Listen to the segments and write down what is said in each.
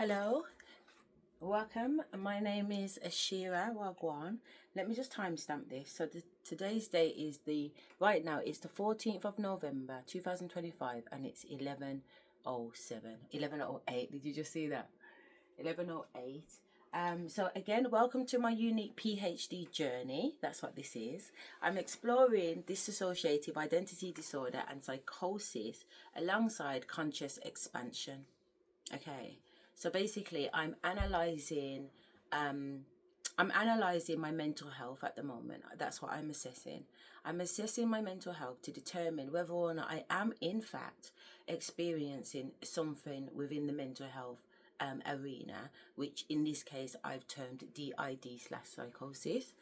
Hello, welcome. My name is Asherah Wagwan. Let me just timestamp this. So today's date is right now it's the 14th of November 2025 and it's 11:08. Did you just see that? 11:08. So again, welcome to my unique PhD journey. That's what this is. I'm exploring dissociative identity disorder and psychosis alongside conscious expansion. Okay. So basically, I'm analyzing my mental health at the moment. That's what I'm assessing. I'm assessing my mental health to determine whether or not I am in fact experiencing something within the mental health arena, which in this case I've termed DID/psychosis.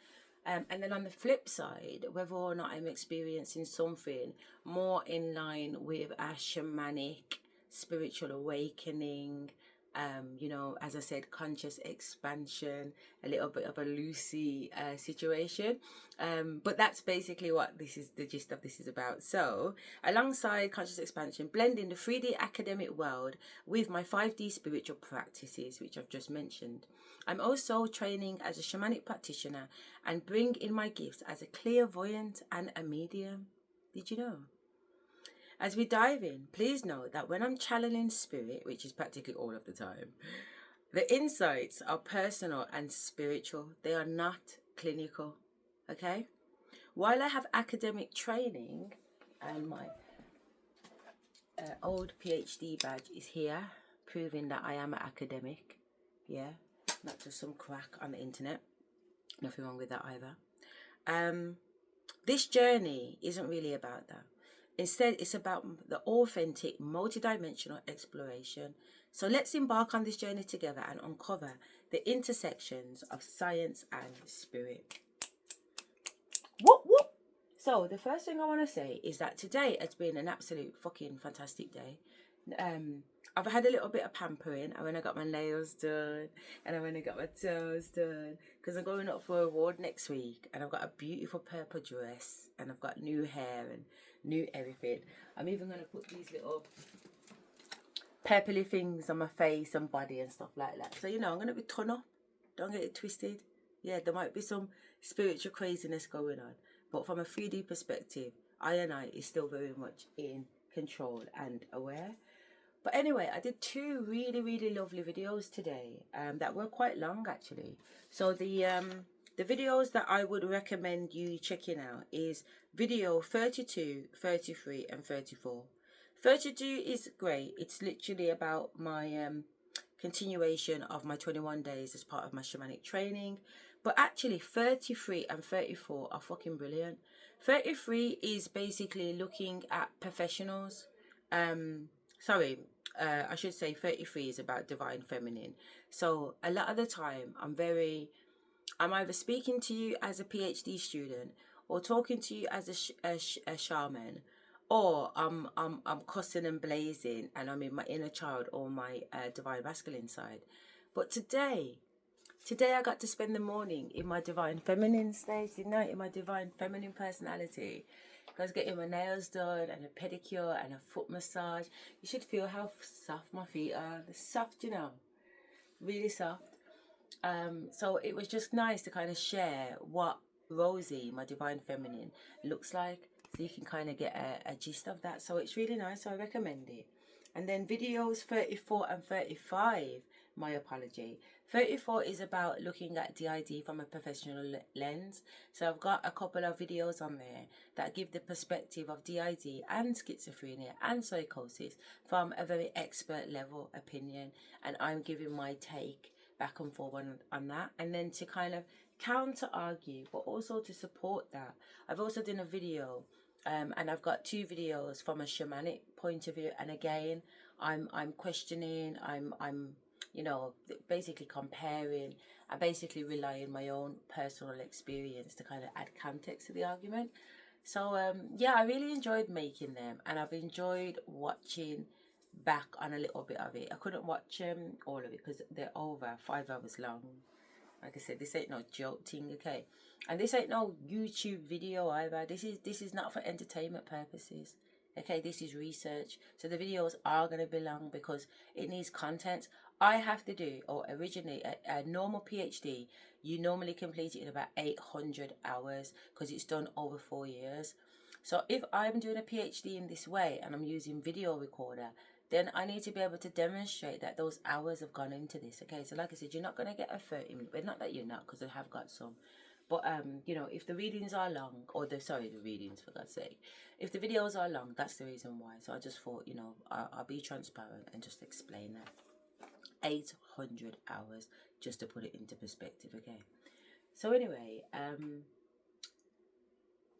And then on the flip side, whether or not I'm experiencing something more in line with a shamanic spiritual awakening, as I said, conscious expansion, a little bit of a Lucy situation. But that's basically what the gist of this is about. So, alongside conscious expansion, blending the 3D academic world with my 5D spiritual practices, which I've just mentioned. I'm also training as a shamanic practitioner and bring in my gifts as a clairvoyant and a medium. Did you know? As we dive in, please note that when I'm channeling spirit, which is practically all of the time, the insights are personal and spiritual. They are not clinical, okay? While I have academic training and my old PhD badge is here, proving that I am an academic, yeah, not just some crack on the internet. Nothing wrong with that either. This journey isn't really about that. Instead, it's about the authentic, multidimensional exploration. So let's embark on this journey together and uncover the intersections of science and spirit. Whoop, whoop. So the first thing I want to say is that today has been an absolute fucking fantastic day. I've had a little bit of pampering. I went and got my nails done and I went and got my toes done because I'm going up for an award next week and I've got a beautiful purple dress and I've got new hair and new everything. I'm even going to put these little purpley things on my face and body and stuff like that. So, I'm going to be ton up. Don't get it twisted. Yeah, there might be some spiritual craziness going on. But from a 3D perspective, I is still very much in control and aware. But anyway, I did two really, really lovely videos today that were quite long actually. So the videos that I would recommend you checking out is video 32, 33 and 34. 32 is great. It's literally about my continuation of my 21 days as part of my shamanic training. But actually 33 and 34 are fucking brilliant. 33 is basically looking at professionals. I should say 33 is about divine feminine. So a lot of the time I'm either speaking to you as a PhD student or talking to you as a shaman, or I'm cussing and blazing and I'm in my inner child or my divine masculine side. But today I got to spend the morning in my divine feminine stage, in my divine feminine personality. I was getting my nails done and a pedicure and a foot massage. You should feel how soft my feet are. They're soft, really soft. So it was just nice to kind of share what Rosie, my divine feminine, looks like, so you can kind of get a gist of that. So it's really nice, so I recommend it. And then videos 34 and 35, my apology. 34 is about looking at DID from a professional lens. So I've got a couple of videos on there that give the perspective of DID and schizophrenia and psychosis from a very expert level opinion. And I'm giving my take back and forth on that. And then to kind of counter argue, but also to support that, I've also done a video and I've got two videos from a shamanic point of view. And again, I'm questioning, I'm basically comparing and basically relying on my own personal experience to kind of add context to the argument. So I really enjoyed making them and I've enjoyed watching back on a little bit of it. I couldn't watch all of it because they're over 5 hours long. Like I said, this ain't no joke thing, okay? And this ain't no YouTube video either. This is not for entertainment purposes. Okay, this is research. So the videos are going to be long because it needs content. I have to do, or originally, a normal PhD, you normally complete it in about 800 hours because it's done over 4 years. So if I'm doing a PhD in this way and I'm using video recorder, then I need to be able to demonstrate that those hours have gone into this. Okay, so like I said, you're not going to get a 30-minute, but not that you're not, because I have got some. But you know, if the readings are long, or the readings, for God's sake, if the videos are long, that's the reason why. So I just thought, you know, I'll be transparent and just explain that. 800 hours, just to put it into perspective. Okay, so anyway,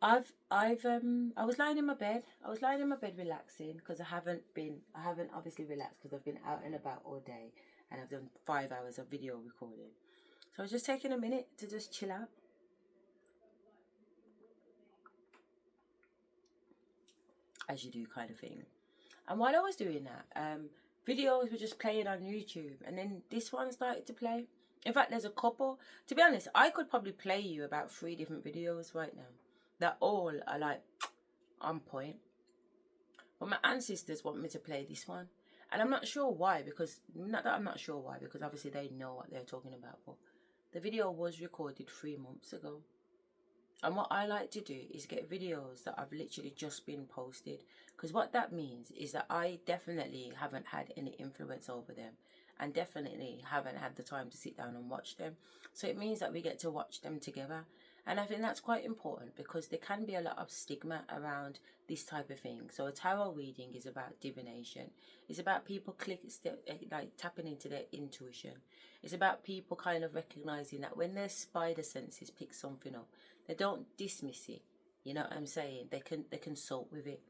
I was lying in my bed. Relaxing because I haven't obviously relaxed because I've been out and about all day and I've done 5 hours of video recording. So I was just taking a minute to just chill out. As you do, kind of thing. And while I was doing that, videos were just playing on YouTube, and then this one started to play. In fact, there's a couple. To be honest, I could probably play you about 3 different videos right now that all are like on point. But my ancestors want me to play this one, and I'm not sure why, because obviously they know what they're talking about. But the video was recorded 3 months ago. And what I like to do is get videos that have literally just been posted. Because what that means is that I definitely haven't had any influence over them. And definitely haven't had the time to sit down and watch them. So it means that we get to watch them together. And I think that's quite important because there can be a lot of stigma around this type of thing. So a tarot reading is about divination. It's about people tapping into their intuition. It's about people kind of recognizing that when their spider senses pick something up, they don't dismiss it. You know what I'm saying? They consult with it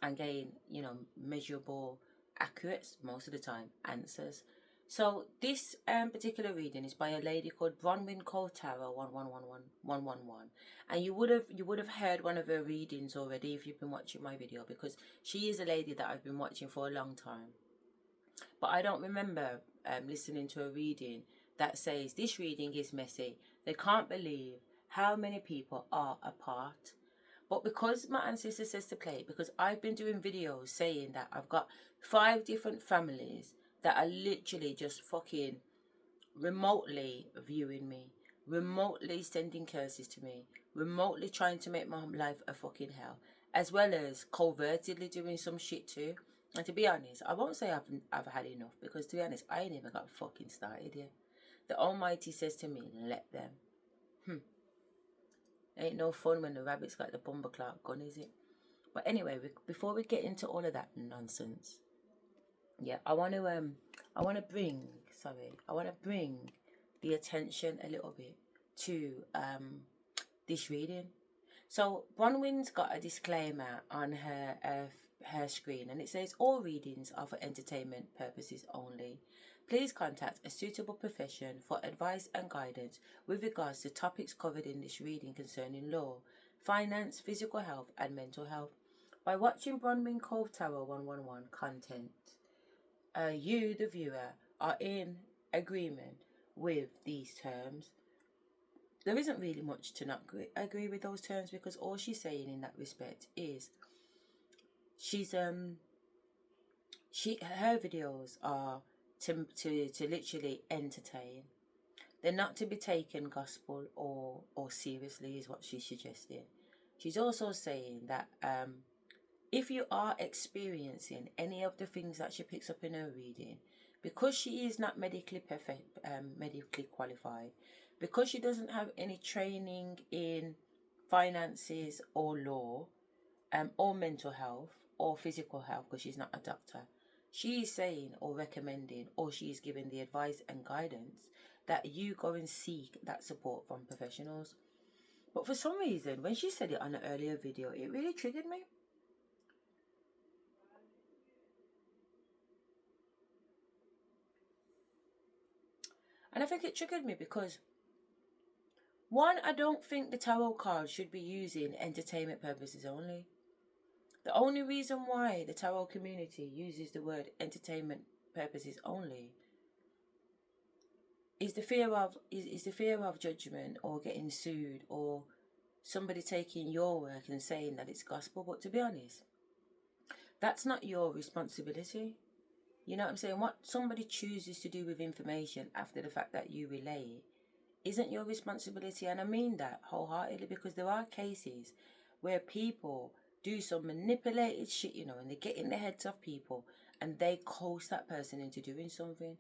and gain, you know, measurable, accurate, most of the time, answers. So this particular reading is by a lady called Bronwyn Cole Tarot 1111, and you would have heard one of her readings already if you've been watching my video, because she is a lady that I've been watching for a long time. But I don't remember listening to a reading that says this reading is messy. They can't believe how many people are apart. But because my ancestor says to play it, because I've been doing videos saying that I've got 5 different families that are literally just fucking remotely viewing me, remotely sending curses to me, remotely trying to make my life a fucking hell, as well as covertly doing some shit too. And to be honest, I won't say I've had enough, because to be honest, I ain't even got fucking started yet. The Almighty says to me, let them. Ain't no fun when the rabbit's got the bumperclark gun, is it? But anyway, before we get into all of that nonsense, yeah, I want to bring the attention a little bit to this reading. So Bronwyn's got a disclaimer on her screen, and it says all readings are for entertainment purposes only. Please contact a suitable profession for advice and guidance with regards to topics covered in this reading concerning law, finance, physical health, and mental health. By watching Bronwyn Cove Tarot 111 content, you, the viewer, are in agreement with these terms. There isn't really much to not agree with those terms, because all she's saying in that respect is her videos are to literally entertain. They're not to be taken gospel or seriously, is what she's suggesting. She's also saying that if you are experiencing any of the things that she picks up in her reading, because she is not medically qualified, because she doesn't have any training in finances or law, or mental health or physical health, because she's not a doctor, she is saying or recommending, or she is giving the advice and guidance that you go and seek that support from professionals. But for some reason, when she said it on an earlier video, it really triggered me. And I think it triggered me because, one, I don't think the tarot card should be used in entertainment purposes only. The only reason why the tarot community uses the word entertainment purposes only is the fear of judgment, or getting sued, or somebody taking your work and saying that it's gospel. But to be honest, That's not your responsibility. You know what I'm saying? What somebody chooses to do with information after the fact that you relay it isn't your responsibility. And I mean that wholeheartedly, because there are cases where people do some manipulated shit, you know, and they get in the heads of people and they coerce that person into doing something.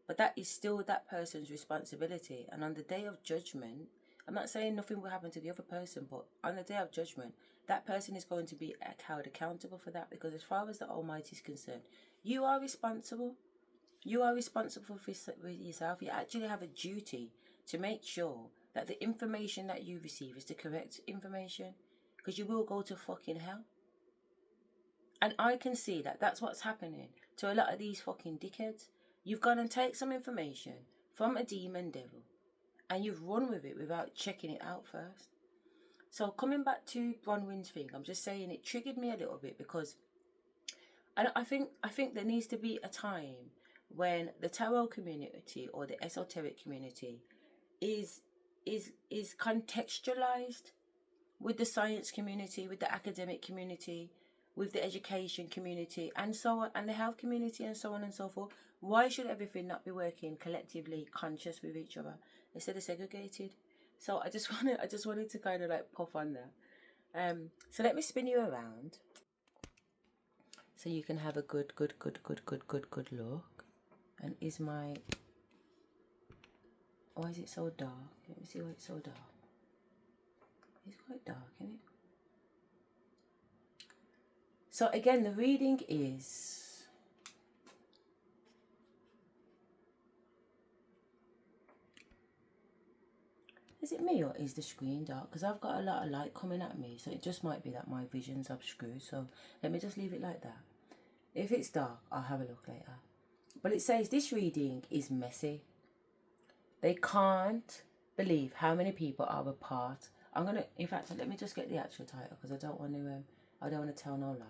But that is still that person's responsibility. And on the day of judgment, I'm not saying nothing will happen to the other person, but on the day of judgment, that person is going to be held accountable for that, because as far as the Almighty is concerned, you are responsible. You are responsible for yourself. You actually have a duty to make sure that the information that you receive is the correct information, because you will go to fucking hell. And I can see that that's what's happening to a lot of these fucking dickheads. You've gone and take some information from a demon devil and you've run with it without checking it out first. So coming back to Bronwyn's thing, I'm just saying it triggered me a little bit, because I think there needs to be a time when the tarot community or the esoteric community is contextualized with the science community, with the academic community, with the education community, and so on, and the health community, and so on and so forth. Why should everything not be working collectively conscious with each other instead of segregated? So I just wanted to kind of like puff on that. So let me spin you around so you can have a good look. And is my... Why is it so dark? Let me see why it's so dark. It's quite dark, isn't it? So again, the reading is... Is it me or is the screen dark? Because I've got a lot of light coming at me, so it just might be that my vision's obscured. So let me just leave it like that. If it's dark, I'll have a look later. But it says this reading is messy. They can't believe how many people are a part. I'm gonna, in fact, let me just get the actual title, because I don't want to tell no lie.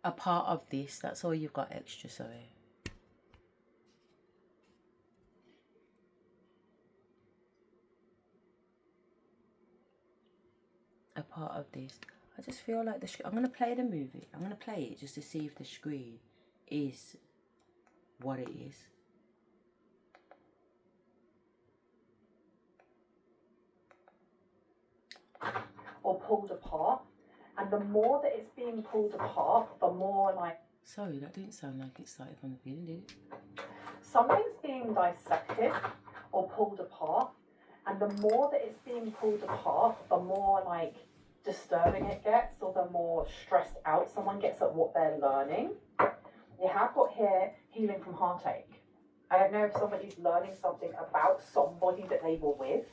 A part of this. That's all you've got extra. Sorry. A part of this. I just feel like I'm going to play the movie. I'm going to play it just to see if the screen is what it is. Or pulled apart. And the more that it's being pulled apart, the more like... Sorry, that didn't sound like it started from the beginning, did it? Something's being dissected or pulled apart. And the more that it's being pulled apart, the more like disturbing it gets, or the more stressed out someone gets at what they're learning. You have got here healing from heartache. I don't know if somebody's learning something about somebody that they were with.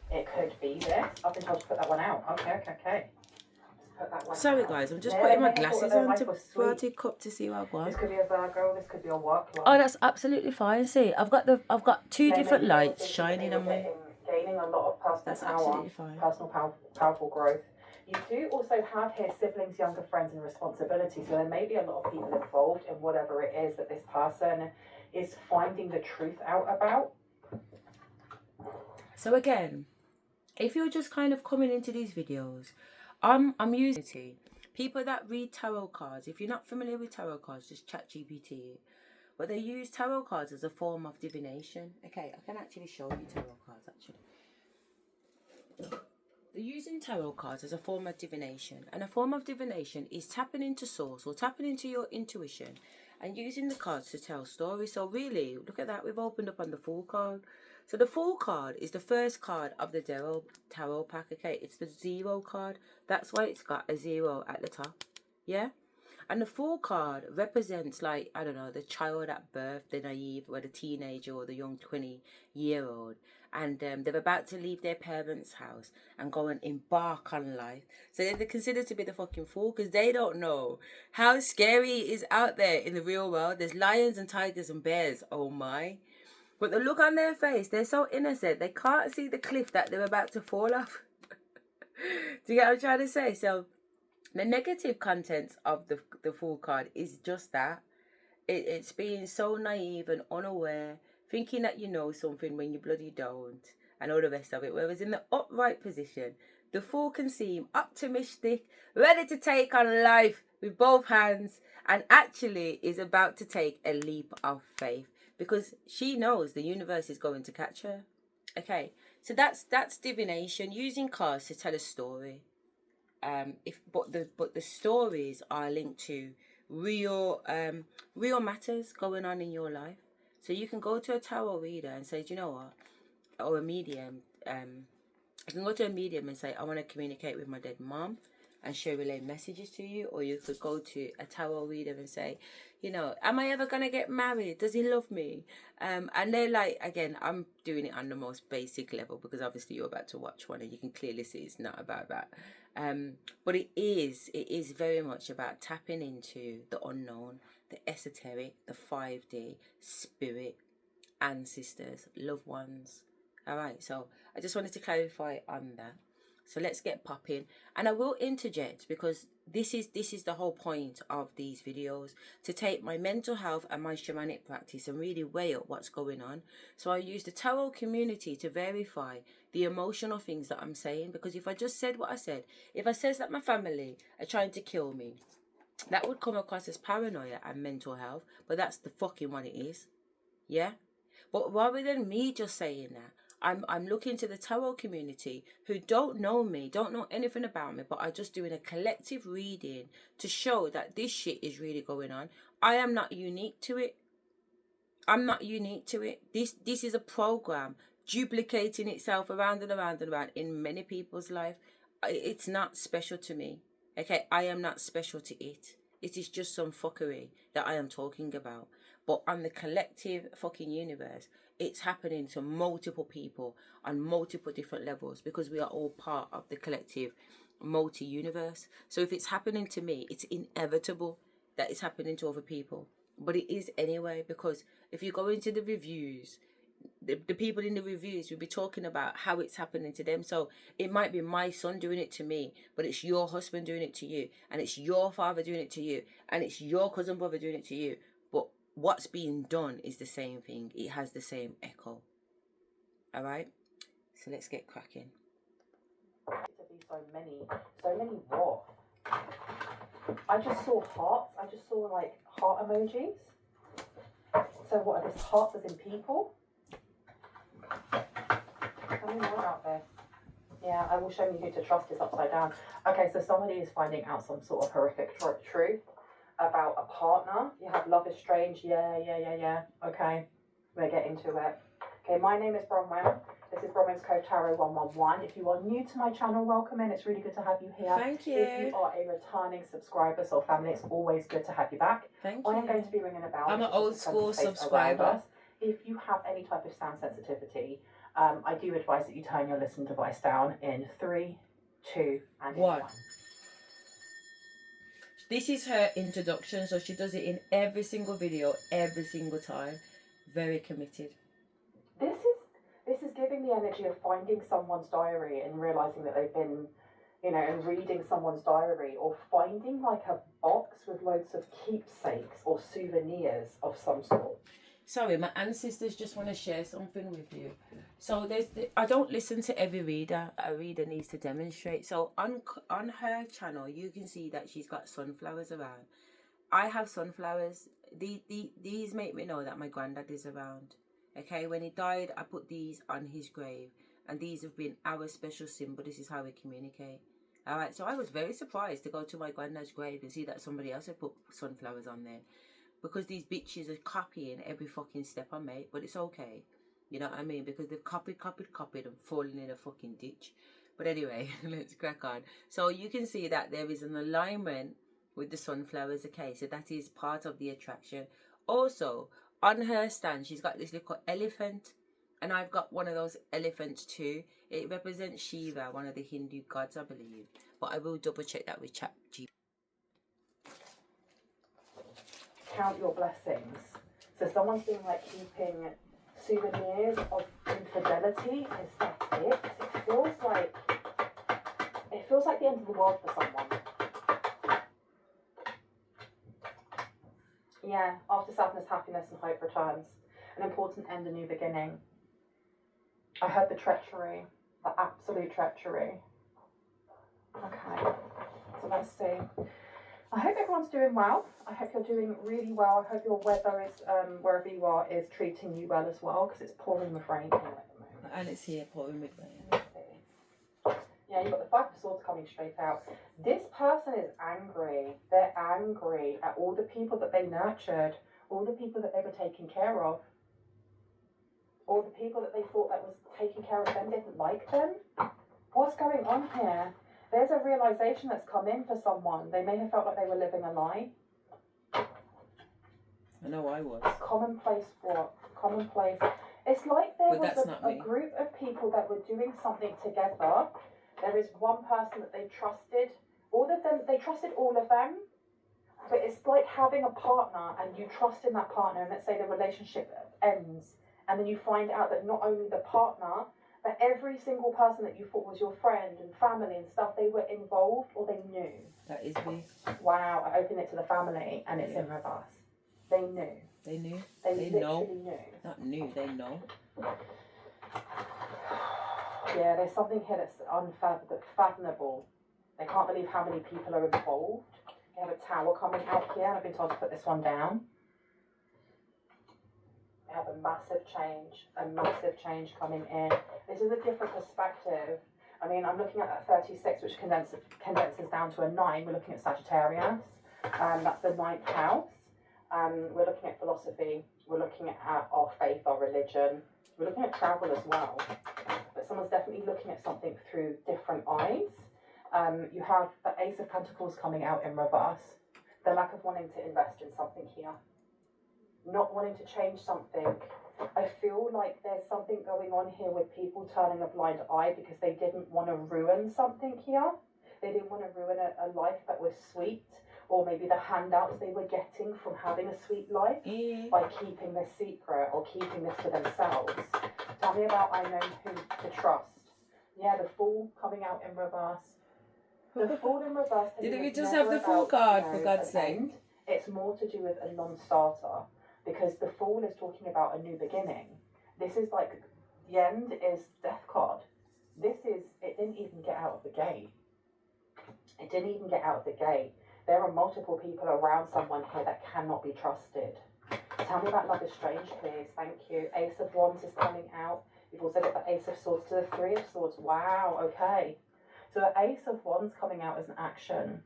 It could be this. I've been told to put that one out. Okay. Put that one Sorry out. guys, I'm just putting my glasses on to vertic up to see what I've got. This could be a Virgo, this could be a work life. Oh, that's absolutely fine. See, I've got two different lights shining on me. Gaining a lot of personal That's power, absolutely fine. personal powerful growth. You do also have here siblings, younger friends, and responsibility. So there may be a lot of people involved in whatever it is that this person is finding the truth out about. So again, if you're just kind of coming into these videos, I'm using people that read tarot cards. If you're not familiar with tarot cards, just chat GPT. But they use tarot cards as a form of divination. Okay, I can actually show you tarot cards actually. They're using tarot cards as a form of divination. And a form of divination is tapping into source or tapping into your intuition and using the cards to tell stories. So really, look at that. We've opened up on the Fool card. So the Fool card is the first card of the tarot pack. Okay, it's the 0 card. That's why it's got a 0 at the top. Yeah? And the Fool card represents, like, I don't know, the child at birth, the naive, or the teenager, or the young 20-year-old. And they're about to leave their parents' house and go and embark on life. So they're considered to be the fucking fool, because they don't know how scary it is out there in the real world. There's lions and tigers and bears. Oh my. But the look on their face, they're so innocent. They can't see the cliff that they're about to fall off. Do you get what I'm trying to say? So the negative contents of the Fool card is just that. It's being so naive and unaware, thinking that you know something when you bloody don't, and all the rest of it. Whereas in the upright position, the fool can seem optimistic, ready to take on life with both hands, and actually is about to take a leap of faith because she knows the universe is going to catch her. Okay, so that's divination, using cards to tell a story. But the stories are linked to real matters going on in your life. So you can go to a tarot reader and say, do you know what, or a medium. You can go to a medium and say, I want to communicate with my dead mom, and she'll relay messages to you. Or you could go to a tarot reader and say, you know, am I ever going to get married? Does he love me? And they're like, again, I'm doing it on the most basic level because obviously you're about to watch one and you can clearly see it's not about that. But it is very much about tapping into the unknown, the esoteric, the 5D, spirit, ancestors, loved ones. All right, so I just wanted to clarify on that. So let's get popping, and I will interject because this is the whole point of these videos, to take my mental health and my shamanic practice and really weigh up what's going on. So I use the tarot community to verify the emotional things that I'm saying, because if I just said what I said, if I says that my family are trying to kill me, that would come across as paranoia and mental health, but that's the fucking what it is. Yeah? But rather than me just saying that, I'm looking to the tarot community who don't know me, don't know anything about me, but are just doing a collective reading to show that this shit is really going on. I am not unique to it. I'm not unique to it. This is a program duplicating itself around and around and around in many people's life. It's not special to me. Okay, I am not special to it. It is just some fuckery that I am talking about. But on the collective fucking universe, it's happening to multiple people on multiple different levels because we are all part of the collective multi-universe. So if it's happening to me, it's inevitable that it's happening to other people. But it is anyway, because if you go into the reviews, the people in the reviews will be talking about how it's happening to them. So it might be my son doing it to me, but it's your husband doing it to you, and it's your father doing it to you, and it's your cousin brother doing it to you. But what's being done is the same thing. It has the same echo. All right, so let's get cracking. To be so many what? I just saw hearts. I just saw like heart emojis. So what are these hearts as in people? Tell me more about this. Yeah, I will show you who to trust is upside down. Okay, so somebody is finding out some sort of horrific truth about a partner. You have love is strange. Yeah. Okay, we'll get into it. Okay, my name is Bronwyn. This is Bronwyn's Cove Tarot 111. If you are new to my channel, welcome in. It's really good to have you here. Thank you. If you are a returning subscriber or family, it's always good to have you back. Thank I you. am going to be ringing a bell. I'm an old school subscriber. If you have any type of sound sensitivity, I do advise that you turn your listen device down in 3, 2, and 1. This is her introduction, so she does it in every single video, every single time. Very committed. This is giving the energy of finding someone's diary and realizing that they've been, and reading someone's diary, or finding like a box with loads of keepsakes or souvenirs of some sort. Sorry, my ancestors just want to share something with you. So I don't listen to every reader. A reader needs to demonstrate. So on her channel, you can see that she's got sunflowers around. I have sunflowers. These make me know that my granddad is around. Okay, when he died, I put these on his grave, and these have been our special symbol. This is how we communicate. All right, so I was very surprised to go to my granddad's grave and see that somebody else had put sunflowers on there. Because these bitches are copying every fucking step I make, but it's okay. You know what I mean? Because they've copied and fallen in a fucking ditch. But anyway, let's crack on. So you can see that there is an alignment with the sunflowers, okay? So that is part of the attraction. Also, on her stand, she's got this little elephant. And I've got one of those elephants too. It represents Shiva, one of the Hindu gods, I believe. But I will double check that with ChatGPT. Count your blessings. So someone's been like keeping souvenirs of infidelity. Is that it? It feels like the end of the world for someone. Yeah, after sadness, happiness and hope returns. An important end, a new beginning. I heard the treachery, the absolute treachery. Okay, so let's see. I hope everyone's doing well. I hope you're doing really well. I hope your weather is, wherever you are, is treating you well as well, because it's pouring with rain here at the moment. And it's here pouring with rain. Yeah, you've got the Five of Swords coming straight out. This person is angry. They're angry at all the people that they nurtured, all the people that they were taking care of, all the people that they thought that was taking care of them didn't like them. What's going on here? There's a realization that's come in for someone. They may have felt like they were living a lie. I know I was. Commonplace what? Commonplace. It's like there But was a group of people that were doing something together. There is one person that they trusted. All of them, they trusted all of them. But it's like having a partner and you trust in that partner, and let's say the relationship ends. And then you find out that not only the partner, but every single person that you thought was your friend and family and stuff, they were involved or they knew. That is me. Wow, I opened it to the family and it's in reverse. They knew. They knew. They literally know. knew. Not knew, they know. Yeah, there's something here that's unfathomable. They can't believe how many people are involved. You have a tower coming out here, and I've been told to put this one down. We have a massive change coming in. This is a different perspective. I mean, I'm looking at that 36, which condenses down to a 9. We're looking at Sagittarius. That's the 9th house. We're looking at philosophy. We're looking at our faith, our religion. We're looking at travel as well. But someone's definitely looking at something through different eyes. You have the Ace of Pentacles coming out in reverse. The lack of wanting to invest in something here. Not wanting to change something. I feel like there's something going on here with people turning a blind eye because they didn't want to ruin something here. They didn't want to ruin a life that was sweet, or maybe the handouts they were getting from having a sweet life by keeping this secret or keeping this to themselves. Tell me about I know who to trust. Yeah, the Fool coming out in reverse. The Fool in reverse. Didn't we just have the Fool card, for God's sake? It's more to do with a non-starter, because the Fool is talking about a new beginning. This is like, the end is Death card. This is, it didn't even get out of the gate. It didn't even get out of the gate. There are multiple people around someone here that cannot be trusted. Tell me about Love is Strange, please. Thank you. Ace of Wands is coming out. You've also got the Ace of Swords to the Three of Swords. Wow, okay. So the Ace of Wands coming out as an action.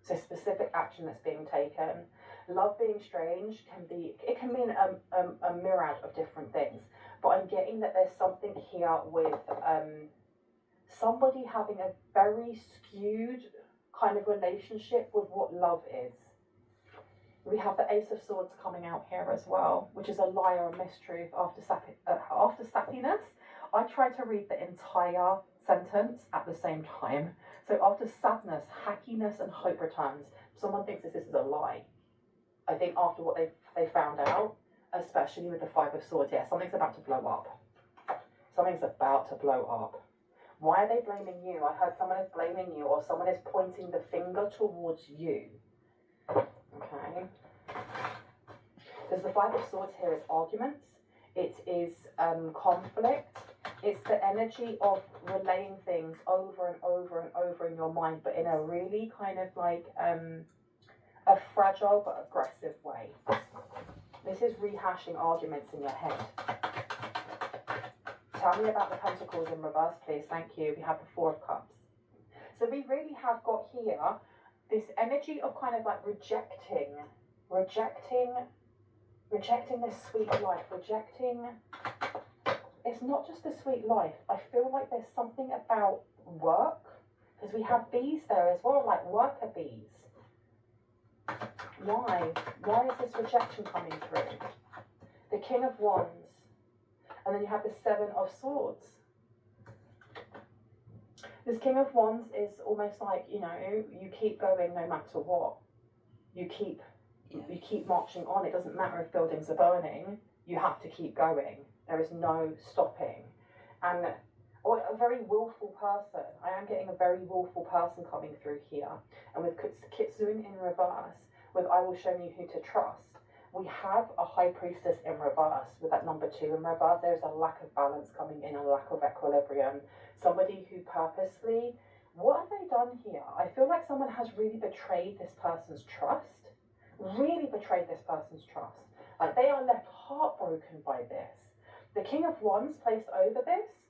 So specific action that's being taken. Love being strange can be, it can mean a myriad of different things. But I'm getting that there's something here with somebody having a very skewed kind of relationship with what love is. We have the Ace of Swords coming out here as well, which is a liar and mistruth after sappiness. I try to read the entire sentence at the same time. So after sadness, hackiness and hope returns. Someone thinks this is a lie. I think after what they found out, especially with the Five of Swords, yeah, something's about to blow up. Something's about to blow up. Why are they blaming you? I heard someone is blaming you, or someone is pointing the finger towards you. Okay. Because the Five of Swords here is arguments. It is conflict. It's the energy of relaying things over and over and over in your mind, but in a really kind of like a fragile but aggressive way. This is rehashing arguments in your head. Tell me about the Pentacles in reverse, please. Thank you. We have the Four of Cups. So we really have got here this energy of kind of like rejecting this sweet life, it's not just the sweet life. I feel like there's something about work, because we have bees there as well, like worker bees. Why is this rejection coming through? The King of Wands. And then you have the Seven of Swords. This King of Wands is almost like, you know, you keep going no matter what. You keep marching on. It doesn't matter if buildings are burning. You have to keep going. There is no stopping. And a very willful person. I am getting a very willful person coming through here. And with Kitsune in reverse, with I will show you who to trust, we have a High Priestess in reverse. With that number 2 in reverse, there's a lack of balance coming in, a lack of equilibrium. Somebody who purposely What have they done here? I feel like someone has really betrayed this person's trust. Really betrayed this person's trust. Like, they are left heartbroken by this. The King of Wands placed over this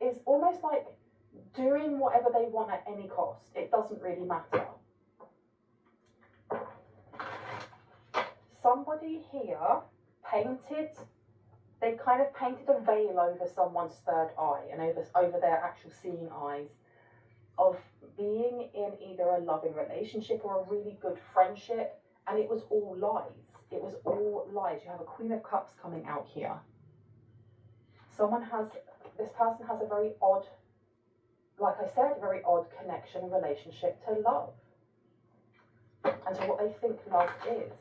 is almost like doing whatever they want at any cost. It doesn't really matter. Somebody here they kind of painted a veil over someone's third eye and over their actual seeing eyes of being in either a loving relationship or a really good friendship, and it was all lies. It was all lies. You have a Queen of Cups coming out here. This person has a very odd, like I said, a very odd connection and relationship to love and to what they think love is.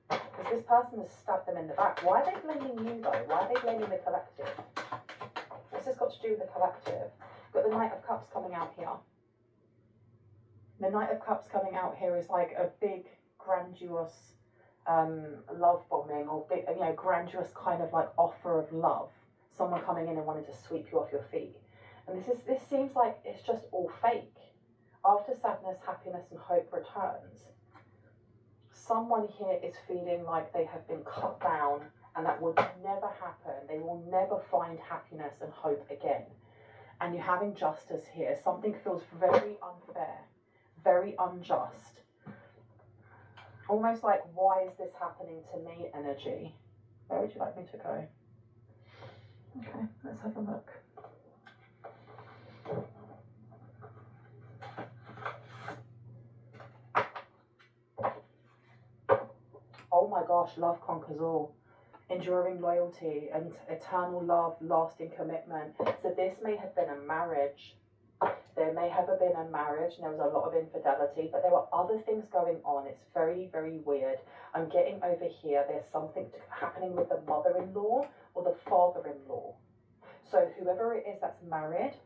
Because this person has stabbed them in the back. Why are they blaming you though? Why are they blaming the collective? What's this got to do with the collective? Got the Knight of Cups coming out here. The Knight of Cups coming out here is like a big, grandiose love bombing, or big, grandiose kind of like offer of love. Someone coming in and wanting to sweep you off your feet. And this seems like it's just all fake. After sadness, happiness and hope returns. Someone here is feeling like they have been cut down and that will never happen. They will never find happiness and hope again. And you're having justice here. Something feels very unfair, very unjust. Almost like, why is this happening to me energy? Where would you like me to go? Okay, let's have a look. Oh my gosh, love conquers all. Enduring loyalty and eternal love, lasting commitment. So this may have been a marriage. There may have been a marriage and there was a lot of infidelity, but there were other things going on. It's very, very weird. I'm getting over here, there's something happening with the mother-in-law or the father-in-law. So whoever it is that's married,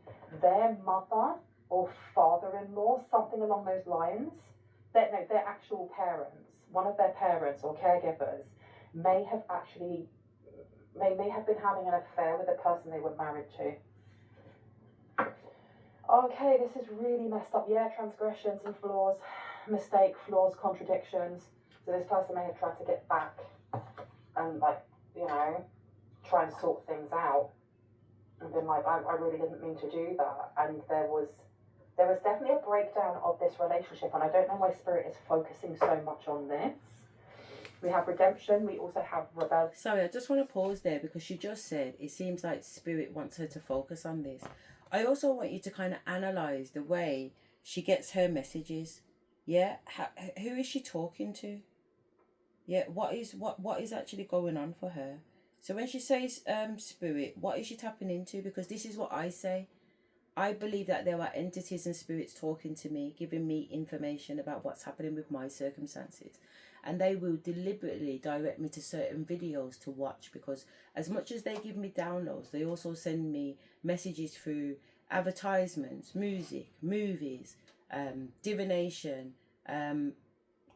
their mother or father-in-law, something along those lines, their actual parents, one of their parents or caregivers may have been having an affair with the person they were married to. Okay, this is really messed up. Yeah, transgressions and flaws, flaws, contradictions. So this person may have tried to get back and try and sort things out. And been like, I really didn't mean to do that. And there was definitely a breakdown of this relationship, and I don't know why Spirit is focusing so much on this. We have redemption, we also have rebellion. Sorry, I just want to pause there because she just said it seems like Spirit wants her to focus on this. I also want you to kind of analyse the way she gets her messages. Yeah, who is she talking to? Yeah, what is actually going on for her? So when she says Spirit, what is she tapping into? Because this is what I say. I believe that there are entities and spirits talking to me, giving me information about what's happening with my circumstances. And they will deliberately direct me to certain videos to watch, because as much as they give me downloads, they also send me messages through advertisements, music, movies, divination,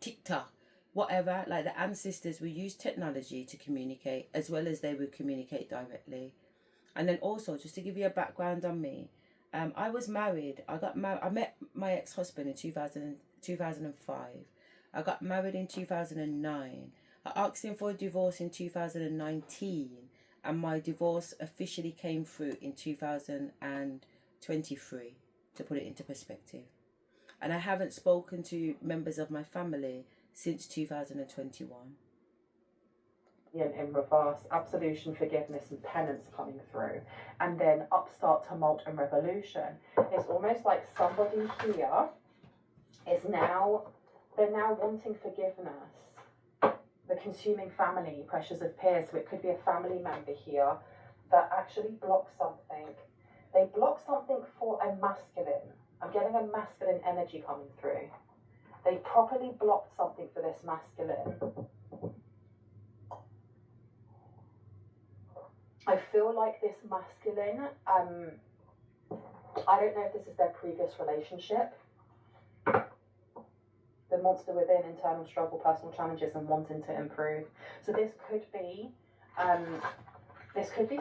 TikTok, whatever. Like, the ancestors will use technology to communicate, as well as they will communicate directly. And then also, just to give you a background on me, I was married. I met my ex-husband in 2005. I got married in 2009. I asked him for a divorce in 2019, and my divorce officially came through in 2023, to put it into perspective. And I haven't spoken to members of my family since 2021. In reverse, absolution, forgiveness and penance coming through, and then upstart, tumult and revolution. It's almost like somebody here is they're now wanting forgiveness. The consuming family, pressures of peers. So it could be a family member here that actually blocked something. They blocked something for a masculine. I'm getting a masculine energy coming through. They properly blocked something for this masculine. I feel like this masculine, I don't know if this is their previous relationship. The monster within, internal struggle, personal challenges and wanting to improve. So this could be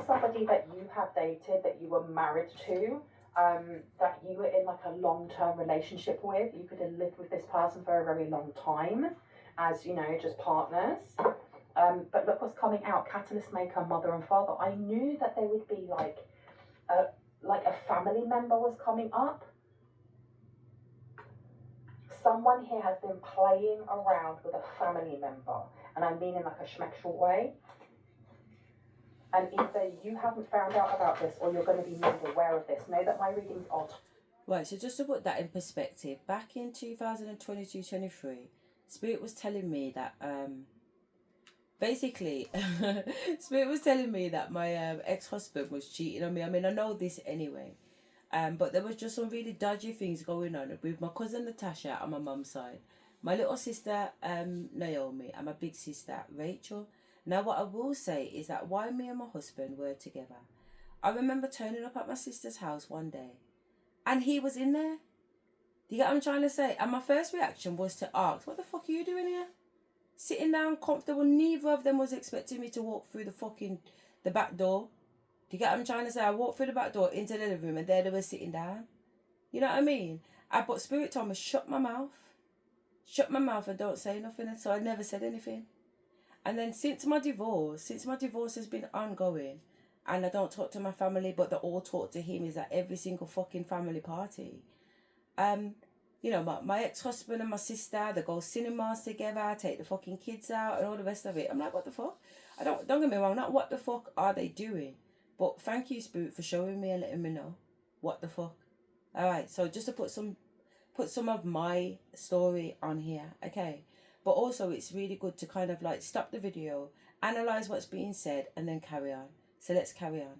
somebody that you have dated, that you were married to, that you were in like a long-term relationship with. You could have lived with this person for a very long time as, you know, just partners. But look what's coming out, catalyst maker, mother and father. I knew that there would be like a family member was coming up. Someone here has been playing around with a family member, and I mean in like a schmexual way. And either you haven't found out about this or you're going to be made aware of this. Know that my readings are... Right, so just to put that in perspective, back in 2022-23, Spirit was telling me that, basically, Spirit was telling me that my ex-husband was cheating on me. I mean, I know this anyway. But there was just some really dodgy things going on with my cousin Natasha on my mum's side, my little sister Naomi, and my big sister Rachel. Now, what I will say is that while me and my husband were together, I remember turning up at my sister's house one day, and he was in there. Do you get what I'm trying to say? And my first reaction was to ask, what the fuck are you doing here? Sitting down comfortable. Neither of them was expecting me to walk through the back door. Do you get what I'm trying to say? I walked through the back door into the living room, and there they were sitting down. You know what I mean? But Spirit told me, shut my mouth and don't say nothing. And so I never said anything. And then since my divorce has been ongoing, and I don't talk to my family, but they all talk to him, is at every single fucking family party. You know, my ex-husband and my sister, they go cinemas together, take the fucking kids out and all the rest of it. I'm like, what the fuck? Don't get me wrong, not what the fuck are they doing? But thank you, Spirit, for showing me and letting me know what the fuck. Alright, so just to put some of my story on here, okay? But also it's really good to kind of like stop the video, analyse what's being said, and then carry on. So let's carry on.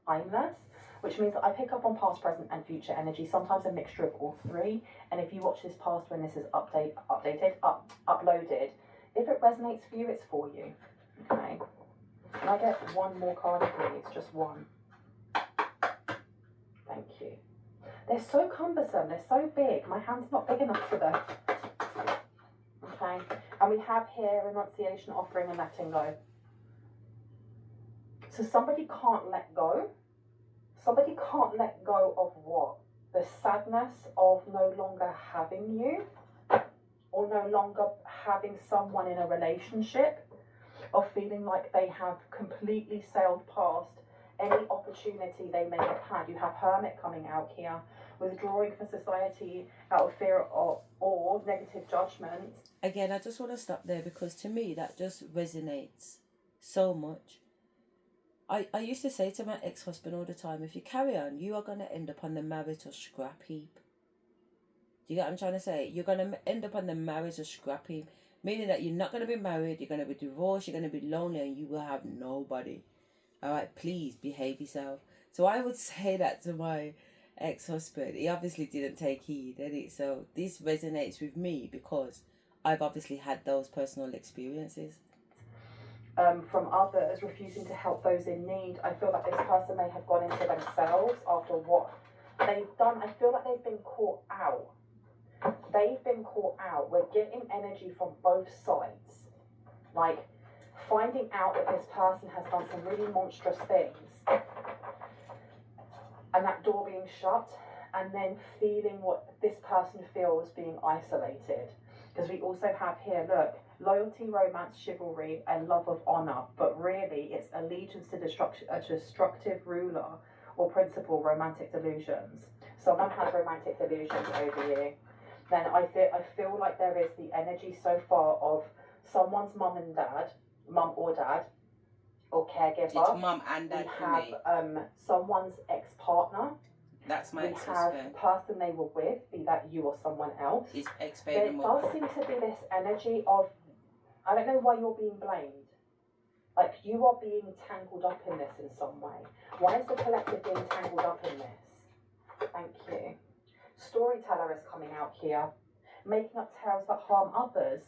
Timeless, which means that I pick up on past, present and future energy, sometimes a mixture of all three. And if you watch this past when this is uploaded, if it resonates for you, it's for you. Okay. Can I get one more card, please? Just one. Thank you. They're so cumbersome. They're so big. My hand's not big enough for them. Okay. And we have here renunciation, offering and letting go. So somebody can't let go. Somebody can't let go of what? The sadness of no longer having you, or no longer having someone in a relationship, of feeling like they have completely sailed past any opportunity they may have had. You have Hermit coming out here, withdrawing from society out of fear or negative judgment. Again, I just want to stop there because to me that just resonates so much. I used to say to my ex-husband all the time, if you carry on, you are going to end up on the marital scrap heap. Do you get what I'm trying to say? You're going to end up on the marital scrap heap, meaning that you're not going to be married, you're going to be divorced, you're going to be lonely, and you will have nobody. All right, please behave yourself. So I would say that to my ex-husband. He obviously didn't take heed, did he? So this resonates with me because I've obviously had those personal experiences. From others refusing to help those in need. I feel like this person may have gone into themselves after what they've done. I feel like they've been caught out. They've been caught out. We're getting energy from both sides. Like finding out that this person has done some really monstrous things, and that door being shut, and then feeling what this person feels being isolated. Because we also have here, look, loyalty, romance, chivalry, and love of honour, but really it's allegiance to a destructive ruler or principle, romantic delusions. Someone has romantic delusions over you. Then I feel like there is the energy so far of someone's mum or dad, or caregiver. It's mum and dad we for have me. Someone's ex-partner. That's my ex-husband. We have the person they were with, be that you or someone else. His There does seem to be this energy of, I don't know why you're being blamed. Like you are being tangled up in this in some way. Why is the collective being tangled up in this? Thank you. Storyteller is coming out here, making up tales that harm others.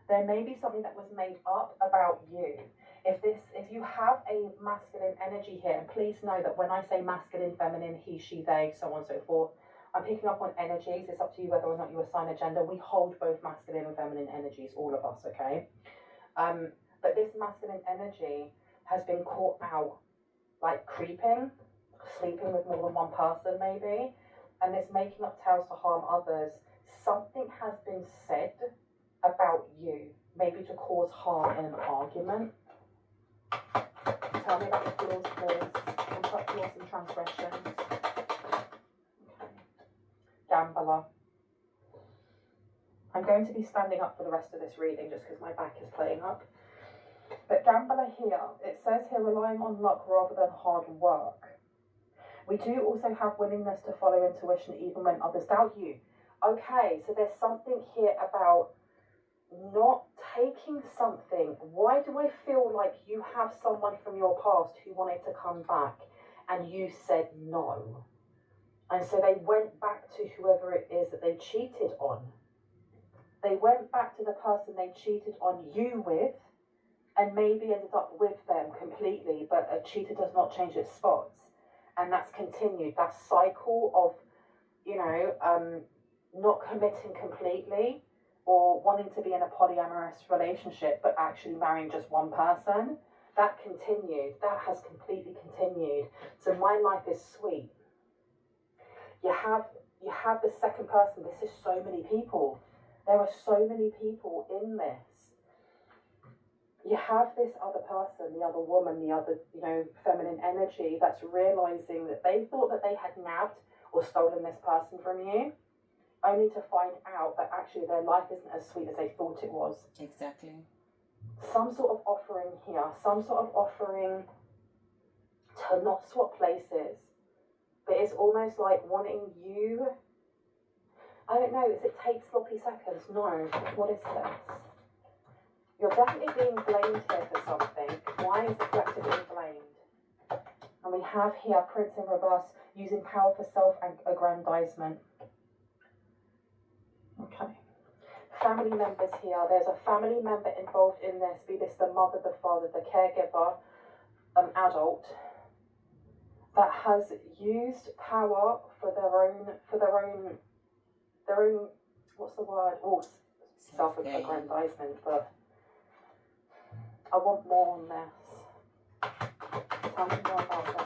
There may be something that was made up about you. If you have a masculine energy here, and please know that when I say masculine, feminine, he, she, they, so on and so forth, I'm picking up on energies. It's up to you whether or not you assign a gender. We hold both masculine and feminine energies, all of us, okay? But this masculine energy has been caught out, like creeping, sleeping with more than one person maybe, and this making up tales to harm others. Something has been said about you, maybe to cause harm in an argument. Tell me about your flaws, please. Flaws and transgressions. Okay. Gambler. I'm going to be standing up for the rest of this reading just because my back is playing up. But gambler here, it says here, relying on luck rather than hard work. We do also have willingness to follow intuition even when others doubt you. Okay, so there's something here about not taking something. Why do I feel like you have someone from your past who wanted to come back and you said no? And so they went back to whoever it is that they cheated on. They went back to the person they cheated on you with and maybe ended up with them completely, but a cheater does not change its spots. And that's continued, that cycle of, you know, not committing completely or wanting to be in a polyamorous relationship but actually marrying just one person. That continued, that has completely continued. So my life is sweet. You have the second person. This is so many people. There are so many people in this. You have this other person, the other woman, the other, you know, feminine energy that's realizing that they thought that they had nabbed or stolen this person from you, only to find out that actually their life isn't as sweet as they thought it was. Exactly. Some sort of offering here, some sort of offering to not swap places, but it's almost like wanting you, I don't know, is it take sloppy seconds? No, what is this? You're definitely being blamed here for something. Why is the collective being blamed? And we have here Prince in reverse, using power for self-aggrandizement. Okay. Family members here. There's a family member involved in this, be this the mother, the father, the caregiver, adult, that has used power for their own, what's the word? Oh, self-aggrandizement, but I want more on this. Tell me more about this.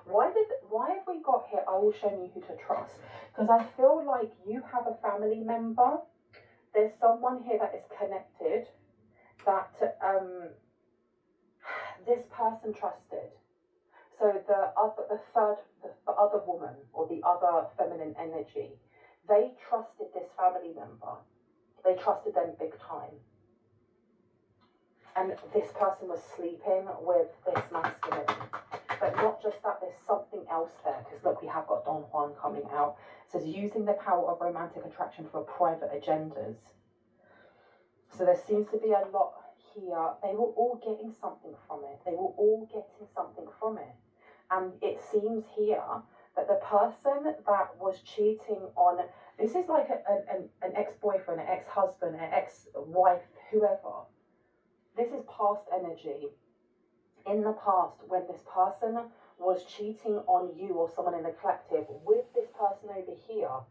Why have we got here, I will show you who to trust? Because I feel like you have a family member. There's someone here that is connected that this person trusted. So the other woman or the other feminine energy, they trusted this family member. They trusted them big time. And this person was sleeping with this masculine. But not just that, there's something else there. Because look, we have got Don Juan coming out. It says, using the power of romantic attraction for private agendas. So there seems to be a lot here. They were all getting something from it. They were all getting something from it. And it seems here that the person that was cheating on, this is like an ex-boyfriend, an ex-husband, an ex-wife, whoever. This is past energy. In the past, when this person was cheating on you or someone in the collective with this person over here,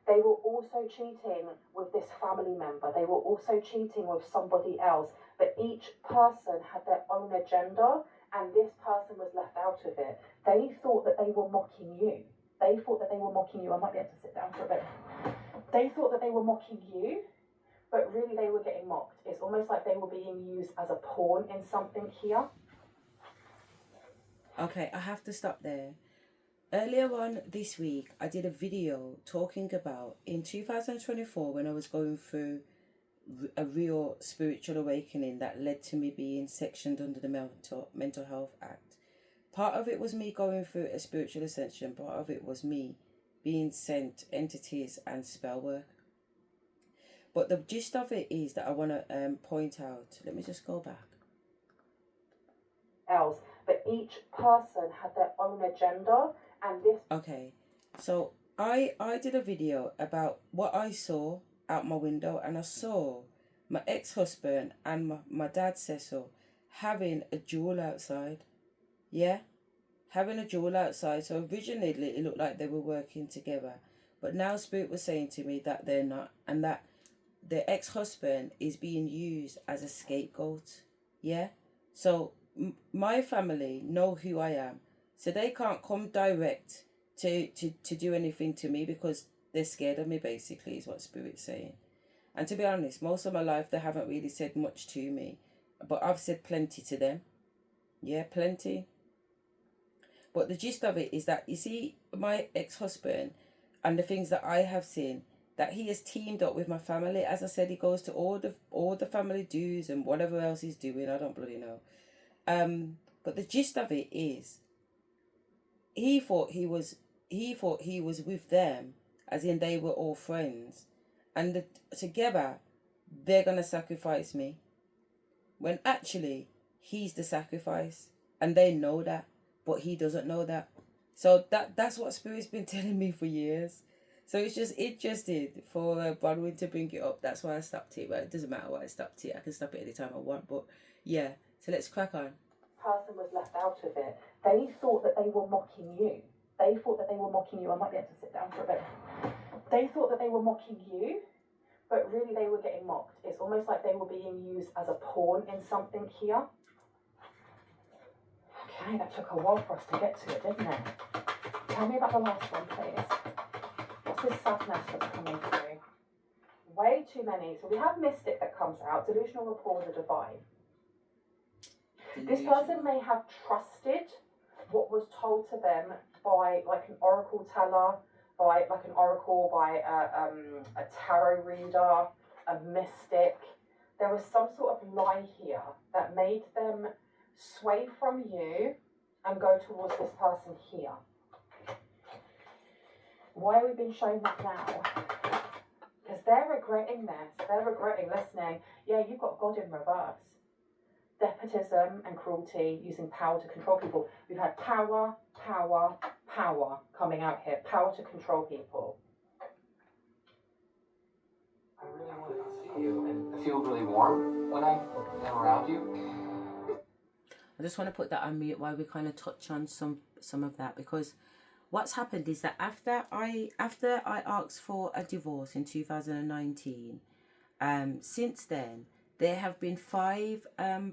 they were also cheating with this family member. They were also cheating with somebody else. But each person had their own agenda, and this person was left out of it. They thought that they were mocking you. They thought that they were mocking you. I might be able to sit down for a bit. They thought that they were mocking you, but really they were getting mocked. It's almost like they were being used as a pawn in something here. Okay, I have to stop there. Earlier on this week, I did a video talking about in 2024 when I was going through a real spiritual awakening that led to me being sectioned under the Mental Health Act. Part of it was me going through a spiritual ascension. Part of it was me being sent entities and spell work. But the gist of it is that I want to point out, let me just go back. Else, but each person had their own agenda, and this. Okay, so I did a video about what I saw out my window, and I saw my ex-husband and my dad Cecil having a duel outside. Yeah, having a duel outside. So originally it looked like they were working together, but now Spirit was saying to me that they're not, and that the ex-husband is being used as a scapegoat. Yeah, so my family know who I am, so they can't come direct to do anything to me because they're scared of me, basically, is what Spirit's saying. And to be honest, most of my life they haven't really said much to me, but I've said plenty to them. Yeah, plenty. But the gist of it is that, you see, my ex-husband and the things that I have seen, that he has teamed up with my family. As I said, he goes to all the family dues and whatever else he's doing. I don't bloody know. But the gist of it is, he thought he was with them, as in they were all friends, and together they're gonna sacrifice me, when actually he's the sacrifice, and they know that, but he doesn't know that. So that's what Spirit's been telling me for years. So it's just interesting for Bronwyn to bring it up. That's why I stopped it. But it doesn't matter why I stopped it. I can stop it anytime I want. But yeah, so let's crack on. Person was left out of it. They thought that they were mocking you. They thought that they were mocking you. I might be able to sit down for a bit. They thought that they were mocking you, but really they were getting mocked. It's almost like they were being used as a pawn in something here. Okay, that took a while for us to get to it, didn't it? Tell me about the last one, please. What's this sadness that's coming through? Way too many. So we have mystic that comes out, delusional rapport with the divine. This person may have trusted what was told to them by like an oracle teller, by like an oracle, by a tarot reader, a mystic. There was some sort of lie here that made them sway from you and go towards this person here. Why are we being shown that now? Because they're regretting this. They're regretting listening. Yeah, you've got God in reverse. Despotism and cruelty, using power to control people. We've had power, power, power coming out here. Power to control people. I really wanted to see you and feel really warm when I am around you. I just want to put that on mute while we kind of touch on some of that, because what's happened is that after I asked for a divorce in 2019, since then there have been 5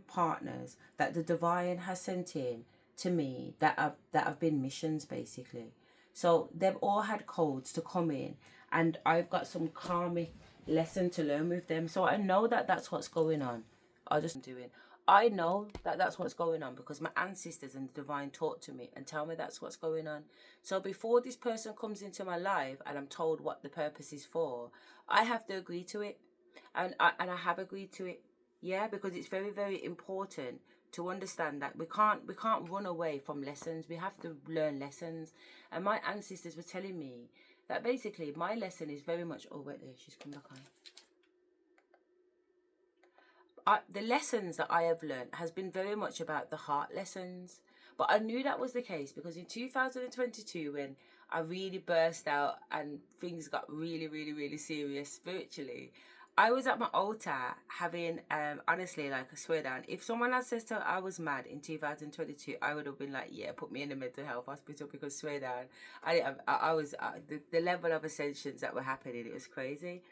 partners that the divine has sent in to me that have been missions, basically. So they've all had codes to come in, and I've got some karmic lesson to learn with them. So I know that that's what's going on. I know that that's what's going on because my ancestors and the divine talk to me and tell me that's what's going on. So before this person comes into my life and I'm told what the purpose is for, I have to agree to it. And I have agreed to it. Yeah, because it's very, very important to understand that we can't run away from lessons. We have to learn lessons. And my ancestors were telling me that basically my lesson is very much... Oh, wait there, she's come back on. The lessons that I have learned has been very much about the heart lessons. But I knew that was the case because in 2022, when I really burst out and things got really, really, really serious spiritually, I was at my altar having, honestly, like, I swear down, if someone had said I was mad in 2022, I would have been like, yeah, put me in a mental health hospital, because swear down, I was, the level of ascensions that were happening, it was crazy.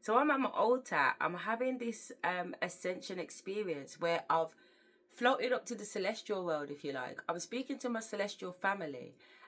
So I'm at my altar, I'm having this ascension experience where I've floated up to the celestial world, if you like. I'm speaking to my celestial family,